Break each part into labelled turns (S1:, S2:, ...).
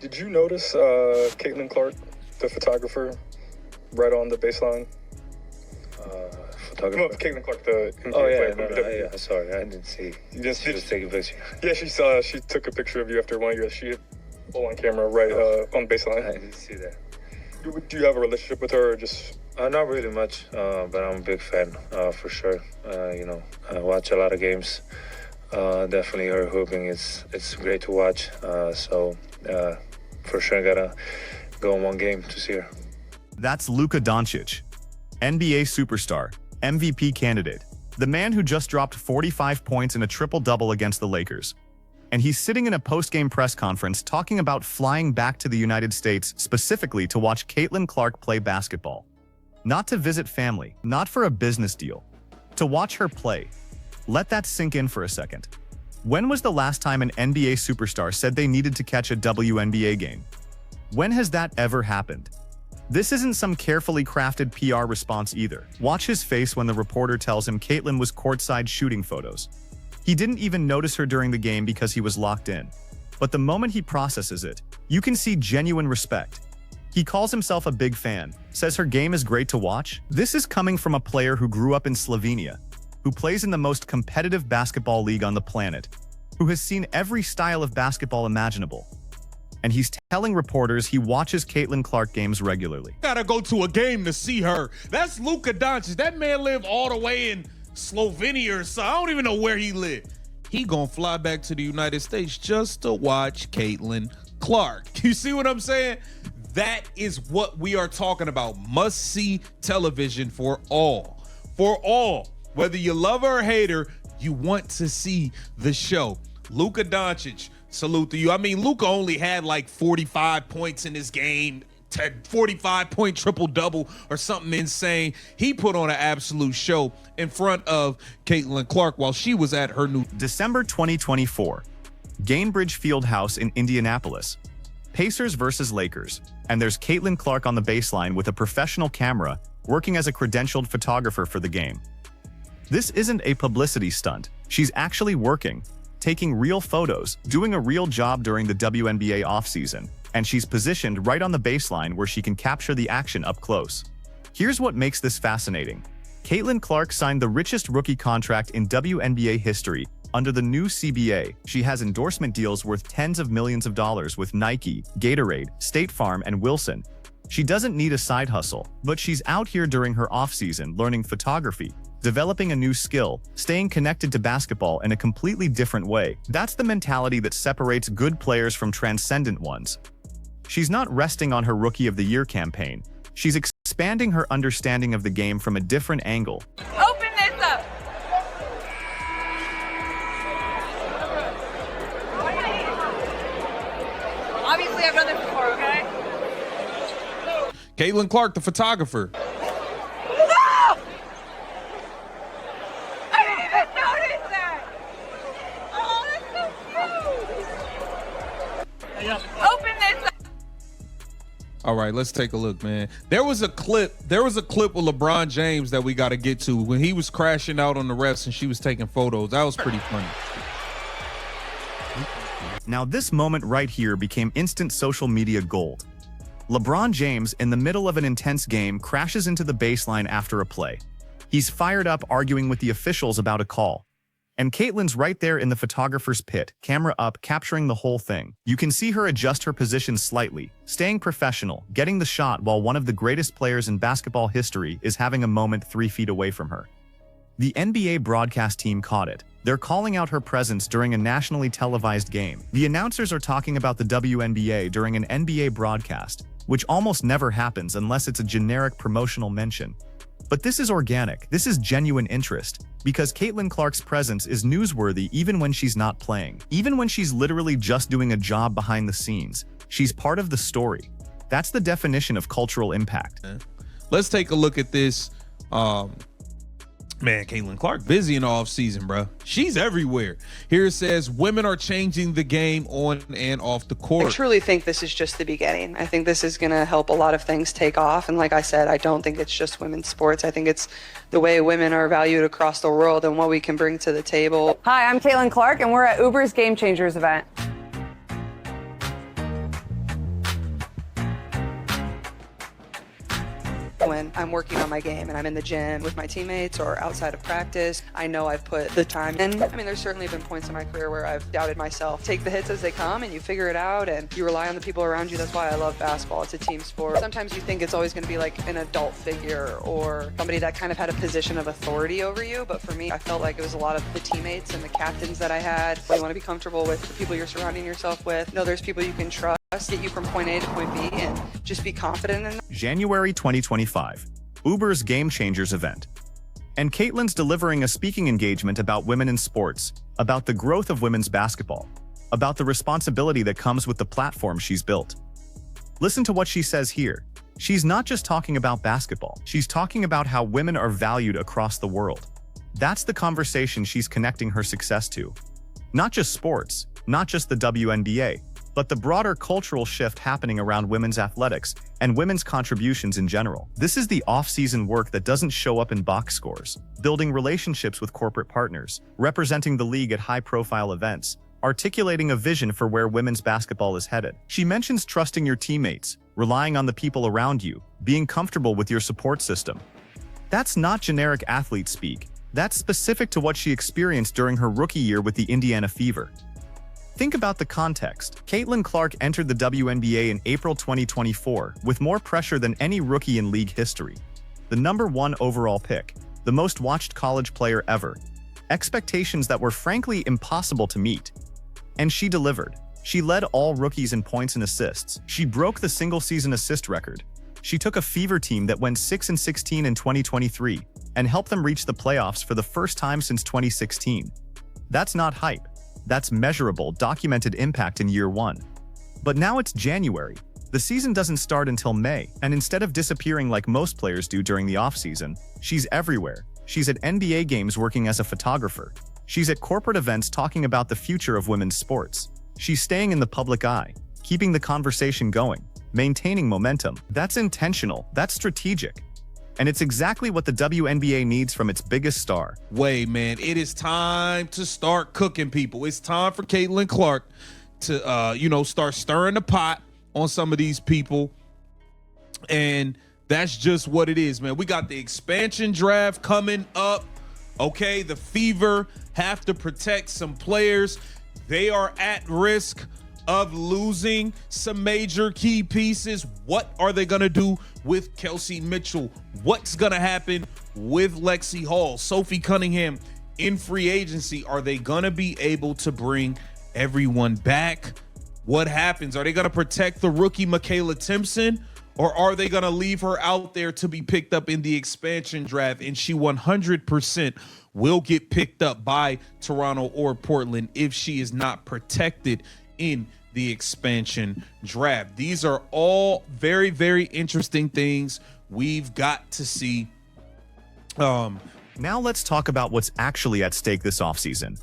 S1: Did you notice Caitlin Clark, the photographer, right on the baseline?
S2: Photographer?
S1: No, Caitlin Clark, the NBA
S2: player. Yeah, sorry, I didn't see.
S1: You didn't see?
S2: She was taking a picture.
S1: Yeah, she took a picture of you after one of your she hit on camera right on the baseline.
S2: I didn't see that.
S1: Do you have a relationship with her or just?
S2: Not really much, but I'm a big fan for sure. I watch a lot of games. Definitely her hooping it's great to watch. So for sure I gotta go in one game to see her.
S3: That's Luka Doncic, NBA superstar, MVP candidate, the man who just dropped 45 points in a triple-double against the Lakers. And he's sitting in a post-game press conference talking about flying back to the United States specifically to watch Caitlin Clark play basketball. Not to visit family, not for a business deal. To watch her play. Let that sink in for a second. When was the last time an NBA superstar said they needed to catch a WNBA game? When has that ever happened? This isn't some carefully crafted PR response either. Watch his face when the reporter tells him Caitlin was courtside shooting photos. He didn't even notice her during the game because he was locked in. But the moment he processes it, you can see genuine respect. He calls himself a big fan, says her game is great to watch. This is coming from a player who grew up in Slovenia, who plays in the most competitive basketball league on the planet, who has seen every style of basketball imaginable. And he's telling reporters he watches Caitlin Clark games regularly.
S4: Gotta go to a game to see her. That's Luka Doncic. That man lived all the way in Slovenia or so. I don't even know where he lived. He gonna fly back to the United States just to watch Caitlin Clark. You see what I'm saying? That is what we are talking about. Must-see television for all. For all. Whether you love her or hate her, you want to see the show. Luka Doncic, salute to you. I mean, Luka only had like 45 points in this game, 45-point triple-double or something insane. He put on an absolute show in front of Caitlin Clark while she was at her new...
S3: December 2024, Gainbridge Fieldhouse in Indianapolis. Pacers versus Lakers, and there's Caitlin Clark on the baseline with a professional camera working as a credentialed photographer for the game. This isn't a publicity stunt. She's actually working, taking real photos, doing a real job during the WNBA offseason, and she's positioned right on the baseline where she can capture the action up close. Here's what makes this fascinating. Caitlin Clark signed the richest rookie contract in WNBA history. Under the new CBA, she has endorsement deals worth tens of millions of dollars with Nike, Gatorade, State Farm, and Wilson. She doesn't need a side hustle, but she's out here during her offseason learning photography, developing a new skill, staying connected to basketball in a completely different way. That's the mentality that separates good players from transcendent ones. She's not resting on her Rookie of the Year campaign. She's expanding her understanding of the game from a different angle.
S5: Open this up! Obviously, I've done this before, okay?
S4: Caitlin Clark, the photographer.
S5: No! I didn't even notice that! Oh, that's so cute! Open this up!
S4: All right, let's take a look, man. There was a clip with LeBron James that we got to get to when he was crashing out on the refs and she was taking photos. That was pretty funny.
S3: Now this moment right here became instant social media gold. LeBron James, in the middle of an intense game, crashes into the baseline after a play. He's fired up arguing with the officials about a call. And Caitlin's right there in the photographer's pit, camera up, capturing the whole thing. You can see her adjust her position slightly, staying professional, getting the shot while one of the greatest players in basketball history is having a moment 3 feet away from her. The NBA broadcast team caught it. They're calling out her presence during a nationally televised game. The announcers are talking about the WNBA during an NBA broadcast, which almost never happens unless it's a generic promotional mention. But this is organic, this is genuine interest, because Caitlin Clark's presence is newsworthy even when she's not playing. Even when she's literally just doing a job behind the scenes, she's part of the story. That's the definition of cultural impact.
S4: Let's take a look at this. Man, Caitlin Clark busy in the offseason, bro. She's everywhere. Here it says, women are changing the game on and off the court.
S6: I truly think this is just the beginning. I think this is going to help a lot of things take off. And like I said, I don't think it's just women's sports. I think it's the way women are valued across the world and what we can bring to the table.
S7: Hi, I'm Caitlin Clark, and we're at Uber's Game Changers event.
S6: when I'm working on my game and I'm in the gym with my teammates or outside of practice. I know I've put the time in. I mean, there's certainly been points in my career where I've doubted myself. Take the hits as they come and you figure it out and you rely on the people around you. That's why I love basketball. It's a team sport. Sometimes you think it's always going to be like an adult figure or somebody that kind of had a position of authority over you. But for me, I felt like it was a lot of the teammates and the captains that I had. You want to be comfortable with the people you're surrounding yourself with. Know there's people you can trust, get you from point A to point B, and just be confident in that.
S3: January 2025, Uber's Game Changers event. And Caitlin's delivering a speaking engagement about women in sports, about the growth of women's basketball, about the responsibility that comes with the platform she's built. Listen to what she says here. She's not just talking about basketball. She's talking about how women are valued across the world. That's the conversation she's connecting her success to. Not just sports, not just the WNBA, but the broader cultural shift happening around women's athletics and women's contributions in general. This is the off-season work that doesn't show up in box scores, building relationships with corporate partners, representing the league at high-profile events, articulating a vision for where women's basketball is headed. She mentions trusting your teammates, relying on the people around you, being comfortable with your support system. That's not generic athlete speak. That's specific to what she experienced during her rookie year with the Indiana Fever. Think about the context. Caitlin Clark entered the WNBA in April 2024 with more pressure than any rookie in league history. The #1 overall pick, the most watched college player ever. Expectations that were frankly impossible to meet. And she delivered. She led all rookies in points and assists. She broke the single-season assist record. She took a Fever team that went 6-16 in 2023 and helped them reach the playoffs for the first time since 2016. That's not hype. That's measurable, documented impact in year one. But now it's January. The season doesn't start until May, and instead of disappearing like most players do during the offseason, she's everywhere. She's at NBA games working as a photographer. She's at corporate events talking about the future of women's sports. She's staying in the public eye, keeping the conversation going, maintaining momentum. That's intentional, that's strategic. And it's exactly what the WNBA needs from its biggest star.
S4: Way, man, it is time to start cooking people. It's time for Caitlin Clark to, start stirring the pot on some of these people. And that's just what it is, man. We got the expansion draft coming up. Okay, the Fever have to protect some players. They are at risk of losing some major key pieces. What are they going to do with Kelsey Mitchell? What's going to happen with Lexi Hall? Sophie Cunningham in free agency. Are they going to be able to bring everyone back? What happens? Are they going to protect the rookie Michaela Timpson? Or are they going to leave her out there to be picked up in the expansion draft? And she 100% will get picked up by Toronto or Portland if she is not protected in the expansion draft. These are all very, very interesting things we've got to see.
S3: Now let's talk about what's actually at stake this offseason.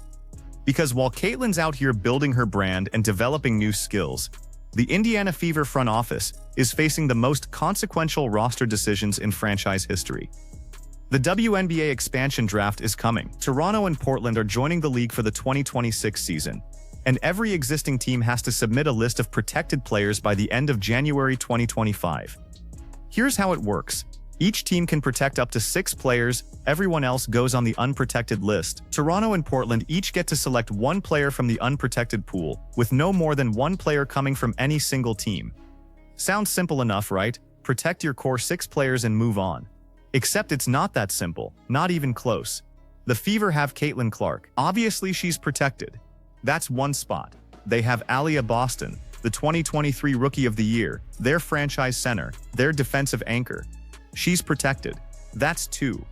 S3: Because while Caitlin's out here building her brand and developing new skills, the Indiana Fever front office is facing the most consequential roster decisions in franchise history. The WNBA expansion draft is coming. Toronto and Portland are joining the league for the 2026 season, and every existing team has to submit a list of protected players by the end of January 2025. Here's how it works. Each team can protect up to 6 players, everyone else goes on the unprotected list. Toronto and Portland each get to select 1 player from the unprotected pool, with no more than 1 player coming from any single team. Sounds simple enough, right? Protect your core 6 players and move on. Except it's not that simple, not even close. The Fever have Caitlin Clark. Obviously she's protected. That's one spot. They have Aliyah Boston, the 2023 Rookie of the Year, their franchise center, their defensive anchor. She's protected. That's 2.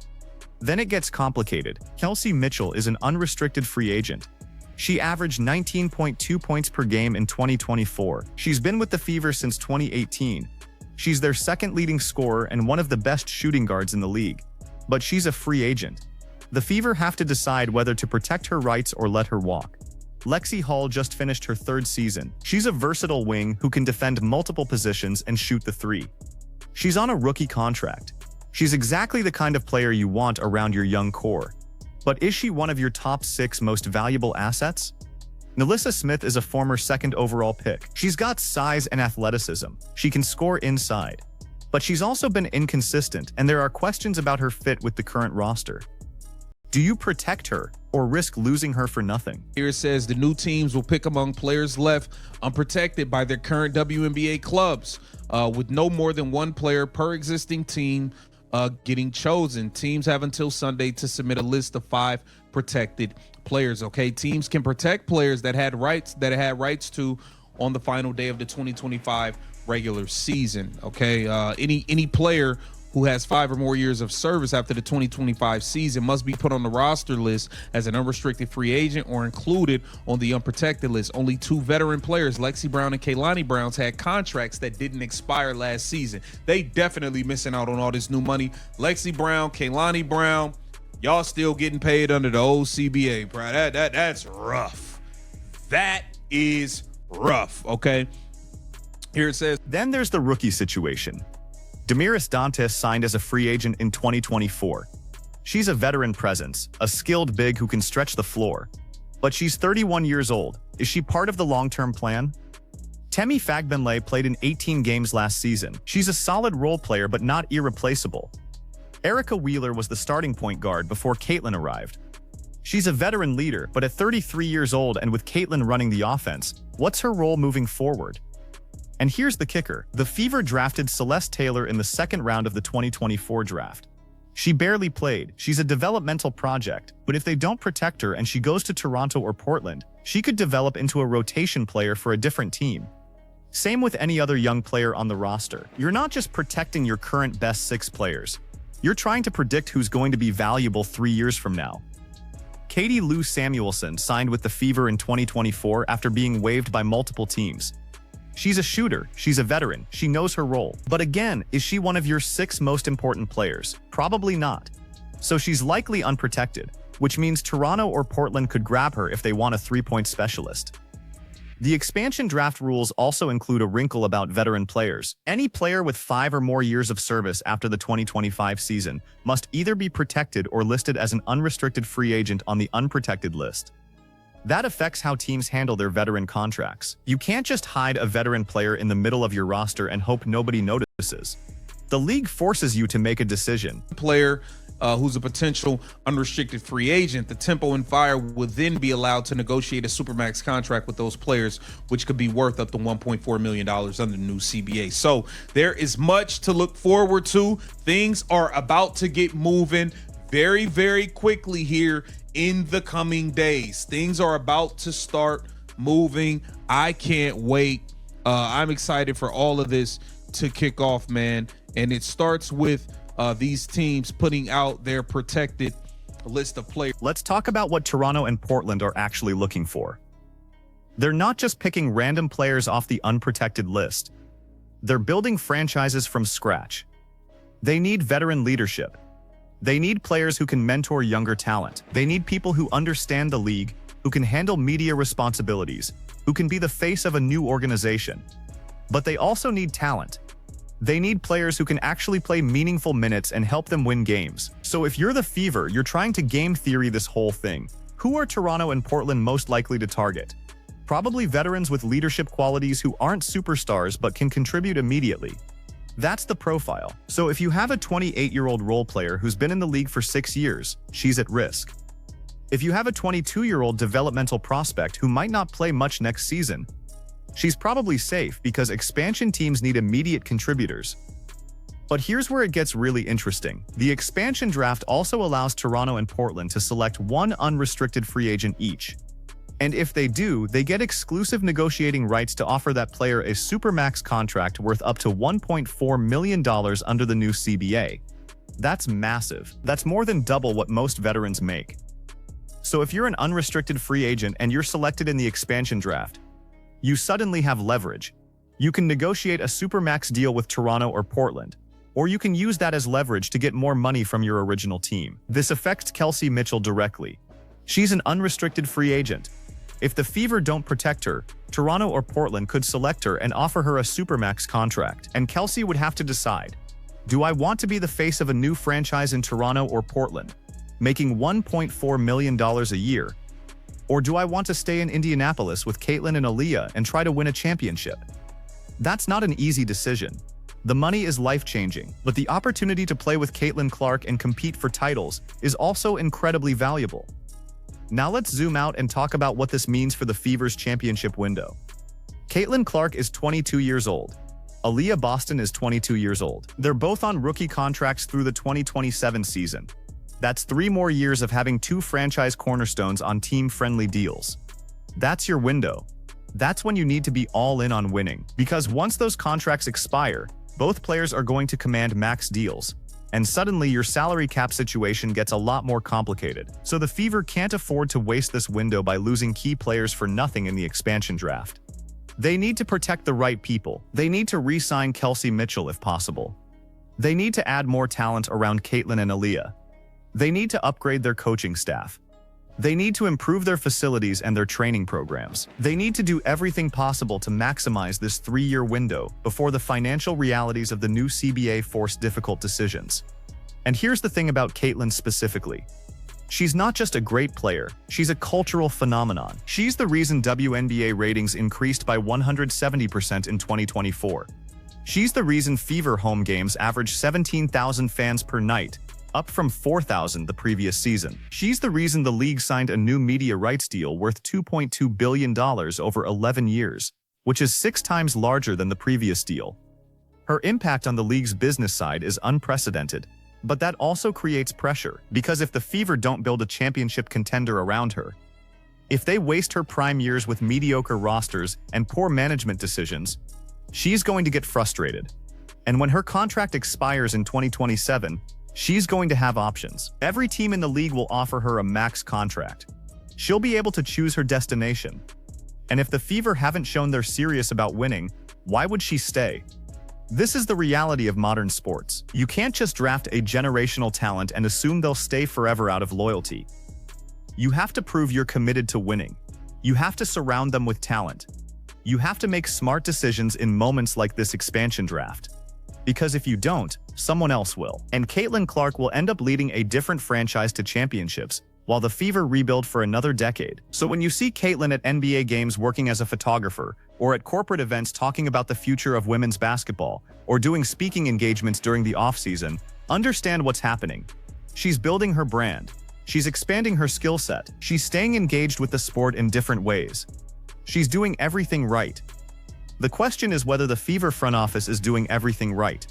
S3: Then it gets complicated. Kelsey Mitchell is an unrestricted free agent. She averaged 19.2 points per game in 2024. She's been with the Fever since 2018. She's their second leading scorer and one of the best shooting guards in the league. But she's a free agent. The Fever have to decide whether to protect her rights or let her walk. Lexi Hall just finished her 3rd season. She's a versatile wing who can defend multiple positions and shoot the 3. She's on a rookie contract. She's exactly the kind of player you want around your young core. But is she one of your top 6 most valuable assets? Nalissa Smith is a former 2nd overall pick. She's got size and athleticism. She can score inside. But she's also been inconsistent, and there are questions about her fit with the current roster. Do you protect her or risk losing her for nothing?
S4: Here it says the new teams will pick among players left unprotected by their current WNBA clubs, with no more than one player per existing team getting chosen. Teams have until Sunday to submit a list of 5 protected players. Okay, teams can protect players that had rights to on the final day of the 2025 regular season. Okay, any player who has 5 or more years of service after the 2025 season must be put on the roster list as an unrestricted free agent or included on the unprotected list. Only 2 veteran players, Lexi Brown and Kehlani Browns, had contracts that didn't expire last season. They definitely missing out on all this new money. Lexi Brown, Kehlani Brown, y'all still getting paid under the old CBA, bro. That's rough. That is rough, okay? Here it says,
S3: then there's the rookie situation. Damiris Dantas signed as a free agent in 2024. She's a veteran presence, a skilled big who can stretch the floor. But she's 31 years old. Is she part of the long-term plan? Temi Fagbenle played in 18 games last season. She's a solid role player but not irreplaceable. Erica Wheeler was the starting point guard before Caitlin arrived. She's a veteran leader, but at 33 years old and with Caitlin running the offense, what's her role moving forward? And here's the kicker. The Fever drafted Celeste Taylor in the 2nd round of the 2024 draft. She barely played. She's a developmental project, but if they don't protect her and she goes to Toronto or Portland, she could develop into a rotation player for a different team. Same with any other young player on the roster. You're not just protecting your current best 6 players. You're trying to predict who's going to be valuable 3 years from now. Katie Lou Samuelson signed with the Fever in 2024 after being waived by multiple teams. She's a shooter, she's a veteran, she knows her role. But again, is she one of your 6 most important players? Probably not. So she's likely unprotected, which means Toronto or Portland could grab her if they want a 3-point specialist. The expansion draft rules also include a wrinkle about veteran players. Any player with 5 or more years of service after the 2025 season must either be protected or listed as an unrestricted free agent on the unprotected list. That affects how teams handle their veteran contracts. You can't just hide a veteran player in the middle of your roster and hope nobody notices. The league forces you to make a decision.
S4: Player who's a potential unrestricted free agent, the Tempo and Fire would then be allowed to negotiate a supermax contract with those players, which could be worth up to $1.4 million under the new CBA. So there is much to look forward to. Things are about to get moving very, very quickly here in the coming days. Things are about to start moving. I can't wait. I'm excited for all of this to kick off, man. And it starts with these teams putting out their protected list of players.
S3: Let's talk about what Toronto and Portland are actually looking for. They're not just picking random players off the unprotected list. They're building franchises from scratch. They need veteran leadership. They need players who can mentor younger talent. They need people who understand the league, who can handle media responsibilities, who can be the face of a new organization. But they also need talent. They need players who can actually play meaningful minutes and help them win games. So if you're the Fever, you're trying to game theory this whole thing. Who are Toronto and Portland most likely to target? Probably veterans with leadership qualities who aren't superstars but can contribute immediately. That's the profile. So if you have a 28-year-old role player who's been in the league for 6 years, she's at risk. If you have a 22-year-old developmental prospect who might not play much next season, she's probably safe because expansion teams need immediate contributors. But here's where it gets really interesting. The expansion draft also allows Toronto and Portland to select 1 unrestricted free agent each. And if they do, they get exclusive negotiating rights to offer that player a supermax contract worth up to $1.4 million under the new CBA. That's massive. That's more than double what most veterans make. So if you're an unrestricted free agent and you're selected in the expansion draft, you suddenly have leverage. You can negotiate a supermax deal with Toronto or Portland, or you can use that as leverage to get more money from your original team. This affects Kelsey Mitchell directly. She's an unrestricted free agent. If the Fever don't protect her, Toronto or Portland could select her and offer her a supermax contract, and Kelsey would have to decide, do I want to be the face of a new franchise in Toronto or Portland, making $1.4 million a year? Or do I want to stay in Indianapolis with Caitlin and Aaliyah and try to win a championship? That's not an easy decision. The money is life-changing, but the opportunity to play with Caitlin Clark and compete for titles is also incredibly valuable. Now let's zoom out and talk about what this means for the Fever's championship window. Caitlin Clark is 22 years old. Aaliyah Boston is 22 years old. They're both on rookie contracts through the 2027 season. That's 3 more years of having 2 franchise cornerstones on team-friendly deals. That's your window. That's when you need to be all in on winning, because once those contracts expire, both players are going to command max deals, and suddenly your salary cap situation gets a lot more complicated. So the Fever can't afford to waste this window by losing key players for nothing in the expansion draft. They need to protect the right people. They need to re-sign Kelsey Mitchell if possible. They need to add more talent around Caitlin and Aaliyah. They need to upgrade their coaching staff. They need to improve their facilities and their training programs. They need to do everything possible to maximize this 3-year window before the financial realities of the new CBA force difficult decisions. And here's the thing about Caitlin specifically. She's not just a great player, she's a cultural phenomenon. She's the reason WNBA ratings increased by 170% in 2024. She's the reason Fever home games average 17,000 fans per night, up from 4,000 the previous season. She's the reason the league signed a new media rights deal worth $2.2 billion over 11 years, which is 6 times larger than the previous deal. Her impact on the league's business side is unprecedented, but that also creates pressure, because if the Fever don't build a championship contender around her, if they waste her prime years with mediocre rosters and poor management decisions, she's going to get frustrated. And when her contract expires in 2027, she's going to have options. Every team in the league will offer her a max contract. She'll be able to choose her destination. And if the Fever haven't shown they're serious about winning, why would she stay? This is the reality of modern sports. You can't just draft a generational talent and assume they'll stay forever out of loyalty. You have to prove you're committed to winning. You have to surround them with talent. You have to make smart decisions in moments like this expansion draft. Because if you don't, someone else will. And Caitlin Clark will end up leading a different franchise to championships, while the Fever rebuild for another decade. So when you see Caitlin at NBA games working as a photographer, or at corporate events talking about the future of women's basketball, or doing speaking engagements during the off-season, understand what's happening. She's building her brand. She's expanding her skill set. She's staying engaged with the sport in different ways. She's doing everything right. The question is whether the Fever front office is doing everything right,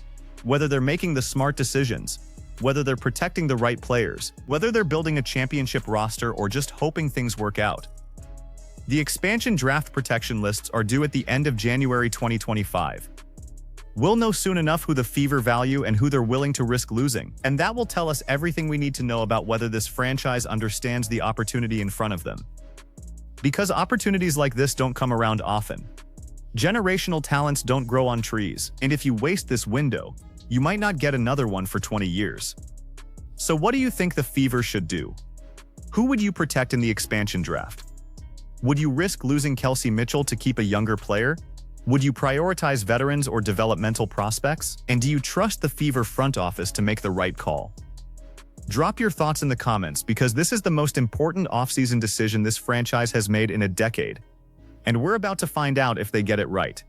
S3: whether they're making the smart decisions, whether they're protecting the right players, whether they're building a championship roster or just hoping things work out. The expansion draft protection lists are due at the end of January 2025. We'll know soon enough who the Fever value and who they're willing to risk losing, and that will tell us everything we need to know about whether this franchise understands the opportunity in front of them. Because opportunities like this don't come around often. Generational talents don't grow on trees, and if you waste this window, you might not get another one for 20 years. So what do you think the Fever should do? Who would you protect in the expansion draft? Would you risk losing Kelsey Mitchell to keep a younger player? Would you prioritize veterans or developmental prospects? And do you trust the Fever front office to make the right call? Drop your thoughts in the comments, because this is the most important offseason decision this franchise has made in a decade. And we're about to find out if they get it right.